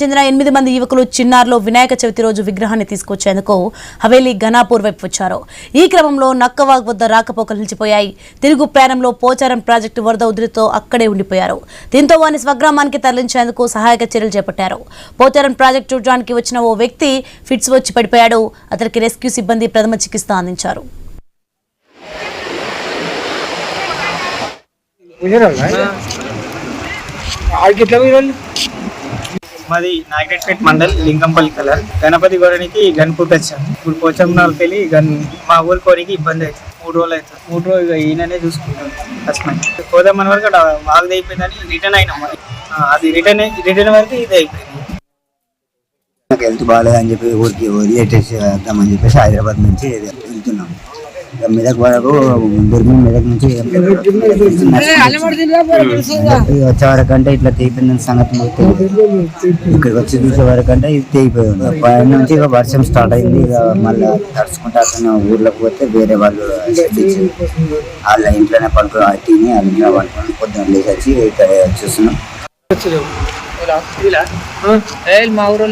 చెందిన 8 మంది యువకులు చిన్నార్లో వినాయక చవితి రోజు విగ్రహాన్ని తీసుకొచ్చేందుకు హవేలీ ఘనాపూర్ వైపు వచ్చారు. ఈ క్రమంలో నక్కవాగ్ వద్ద రాకపోకలు నిలిచిపోయాయి. తిరుగు ప్రయాణంలో పోచారం ప్రాజెక్టు వరద ఉధృతితో అక్కడే ఉండిపోయారు. దీంతో వారిని స్వగ్రామానికి తరలించేందుకు సహాయక చర్యలు చేపట్టారు. పోచారం ప్రాజెక్టు చూడడానికి వచ్చిన ఓ వ్యక్తి ఫిట్స్ వచ్చి పడిపోయాడు. అతనికి రెస్క్యూ సిబ్బంది ప్రథమ చికిత్స అందించారు. మాది నాగరెడ్పేట మండల్ లింగంపల్లి కలర్ గణపతి గోడానికి గన్పూర్కి వచ్చాము. ఇప్పుడు పోచంనాలకి వెళ్ళి మా ఊరి కోరికి ఇబ్బంది అవుతుంది. 3 రోజులు అవుతుంది. 3 రోజులు ఈయననే చూసుకుంటాం. కష్టమైంది పోదామని వరకు అక్కడ వాగ్ది అయిపోయిందని రిటర్న్ అయినాం. అది రిటర్న్ వరకు ఇది అయిపోయింది. నాకు హెల్త్ బాగాలేదని చెప్పి ఊరికి వదిలేటేసి వద్దామని చెప్పేసి హైదరాబాద్ నుంచి వెళ్తున్నాం. మెదక్ వరకు మెదక్ నుంచి వచ్చే వరకంటే ఇట్లా తెగిపోయిందని సంగతి ఇక్కడికి వచ్చి చూసే వరకంటే ఇది తెగిపోయింది. పైన నుంచి ఇక వర్షం స్టార్ట్ అయింది. ఇక మళ్ళీ తడుచుకుంటే అతను ఊర్లోకి పోతే వేరే వాళ్ళు వాళ్ళ ఇంట్లోనే పడుకుని తిని వాళ్ళ ఇంట్లో పడుకొని పొద్దున్న లేచి వచ్చి ఇక్కడ చూస్తున్నాం. మా ఊరు